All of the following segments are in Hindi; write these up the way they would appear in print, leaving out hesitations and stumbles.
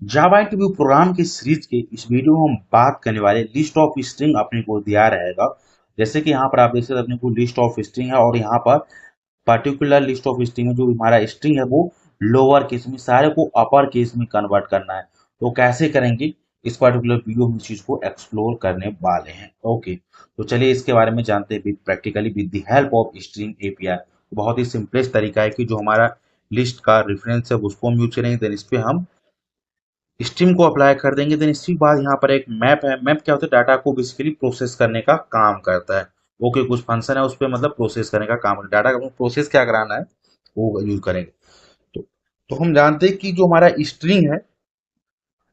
जावा इंटरव्यू प्रोग्राम की सीरीज के इस वीडियो में हम बात करने वाले लिस्ट ऑफ स्ट्रिंग अपने को दिया रहेगा। जैसे कि यहाँ पर आप देख सकते हैं अपने को लिस्ट ऑफ स्ट्रिंग है और यहाँ पर पर्टिकुलर लिस्ट ऑफ स्ट्रिंग में जो हमारा स्ट्रिंग है वो लोअर केस में, सारे को अपर केस में कन्वर्ट करना है। तो कैसे करेंगे इस पर्टिकुलर वीडियो में, इस चीज को एक्सप्लोर करने वाले हैं। ओके, तो चलिए इसके बारे में जानते हैं practically with the help of string API. बहुत ही सिंपलेस्ट तरीका है कि जो हमारा लिस्ट का रेफरेंस है उसको हम यूज करेंगे, देन इस पे हम स्ट्रीम को अप्लाई कर देंगे। देन इसके बाद यहाँ पर एक मैप है। मैप क्या होता है? डाटा को बेसिकली प्रोसेस करने का काम करता है। ओके, कुछ फंक्शन है उस पर मतलब प्रोसेस करने का काम, डाटा का प्रोसेस क्या कराना है वो यूज करेंगे। तो तो हम जानते हैं कि जो हमारा स्ट्रिंग है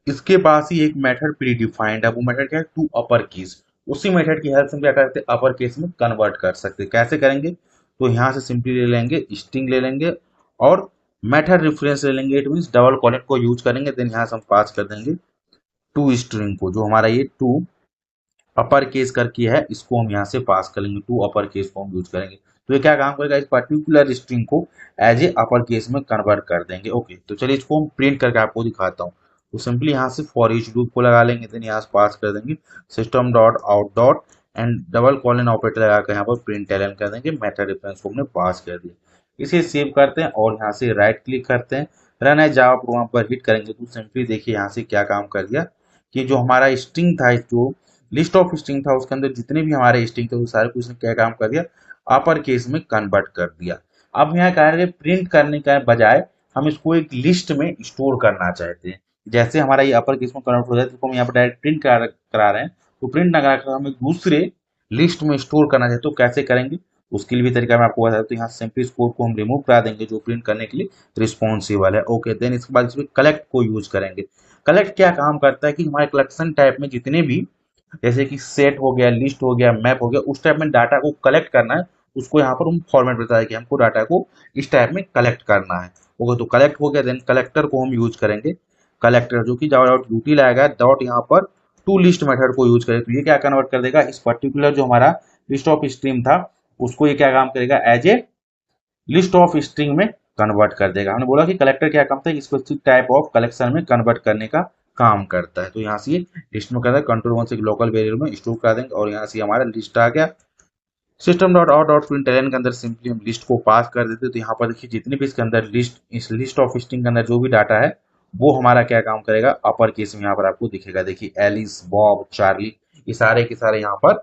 इसके पास ही एक मेथड प्री डिफाइंड है। वो मेथड क्या है? To upper case. उसी मेथड की हेल्प से हम क्या करते हैं? अपर केस में कन्वर्ट कर सकते हैं। कैसे करेंगे? तो यहाँ से सिंपली ले लेंगे, स्ट्रिंग ले लेंगे और मेथड रेफरेंस ले लेंगे। इट मीन डबल कॉलन को यूज करेंगे। देन यहाँ से हम पास कर देंगे टू स्ट्रिंग को, जो हमारा ये टू अपर केस करके है इसको हम यहाँ से पास करेंगे। टू अपर केस को हम यूज करेंगे तो ये क्या काम करेगा? इस पर्टिकुलर स्ट्रिंग को एज ए अपर केस में कन्वर्ट कर देंगे। ओके, तो चलिए इसको हम प्रिंट करके आपको दिखाता हूँ। तो सिंपली यहाँ से फॉर ईच लूप को लगा लेंगे। देन यहाँ से पास कर देंगे system dot out dot and double colon operator लगा कर यहाँ पर प्रिंट एलन कर देंगे। मेथड रेफरेंस को हमने पास कर दिया। इसे सेव करते हैं और यहाँ से राइट क्लिक करते हैं, रन एज जावा प्रोग्राम पर हिट करेंगे तो सिंपली देखिए यहाँ से क्या काम कर दिया कि जो हमारा स्ट्रिंग था, जो लिस्ट ऑफ स्ट्रिंग था उसके अंदर जितने भी हमारे स्ट्रिंग थे वो सारे कुछ ने क्या काम कर दिया? अपर केस में कन्वर्ट कर दिया। अब यहाँ कह रहे प्रिंट करने का बजाय हम इसको एक लिस्ट में स्टोर करना चाहते हैं। जैसे हमारा ये अपर केस में कन्वर्ट हो जाए तो हम यहाँ पर डायरेक्ट प्रिंट करा रहे हैं, तो प्रिंट ना करा कर हम एक दूसरे लिस्ट में स्टोर करना चाहते हैं। तो कैसे करेंगे उसके लिए भी तरीका मैं आपको बता दूं। तो यहाँ सिंपली इस कोड को हम रिमूव करा देंगे जो प्रिंट करने के लिए रिस्पॉन्सिबल है। ओके, देन इसके बाद इसमें कलेक्ट को यूज करेंगे। कलेक्ट क्या काम करता है कि हमारे कलेक्शन टाइप में जितने भी, जैसे कि सेट हो गया, लिस्ट हो गया, मैप हो गया, उस टाइप में डाटा को कलेक्ट करना है। उसको यहाँ पर हम फॉर्मेट बताया कि हमको डाटा को इस टाइप में कलेक्ट करना है। ओके, तो कलेक्ट हो गया। देन कलेक्टर को हम यूज करेंगे। कलेक्टर जो कि जावा डॉट यूटी लाएगा डॉट यहाँ पर टू लिस्ट मेथड को यूज करें तो ये क्या कन्वर्ट कर देगा? इस पर्टिकुलर जो हमारा लिस्ट ऑफ स्ट्रीम था उसको ये क्या काम करेगा? As a list of string में कन्वर्ट कर देगा। हमने बोला कि कलेक्टर क्या काम था? स्पेसिफिक टाइप ऑफ कलेक्शन में कन्वर्ट करने का काम करता है। तो यहाँ से ये लिस्ट में करता है, कंट्रोल वन से लोकल वेरिएबल में स्टोर कर देंगे और यहाँ से हमारा लिस्ट आ गया। System dot out dot println के अंदर सिंपली हम लिस्ट को पास कर देते हैं। तो यहाँ पर देखिए जितने भी इसके अंदर लिस्ट, इस लिस्ट ऑफ स्ट्रिंग के अंदर जो भी डाटा है वो हमारा क्या काम करेगा? अपर केस में यहाँ पर आपको दिखेगा। देखिए एलिस, बॉब, चार्ली, ये सारे के सारे यहाँ पर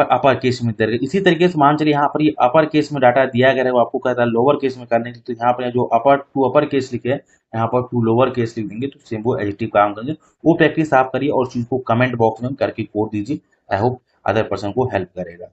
अपर केस में दे। इसी तरीके से मान चलिए यहाँ पर ये अपर केस में डाटा दिया गया है, वो आपको कहता है लोअर केस में करने के लिए। तो यहाँ पर जो अपर टू अपर केस लिखे हैं यहाँ पर टू लोअर केस लिख देंगे तो सेम वो एडिटिव काम करेंगे। वो प्रैक्टिस आप करिए और चीज को कमेंट बॉक्स में करके कोड दीजिए। आई होप अदर पर्सन को हेल्प करेगा।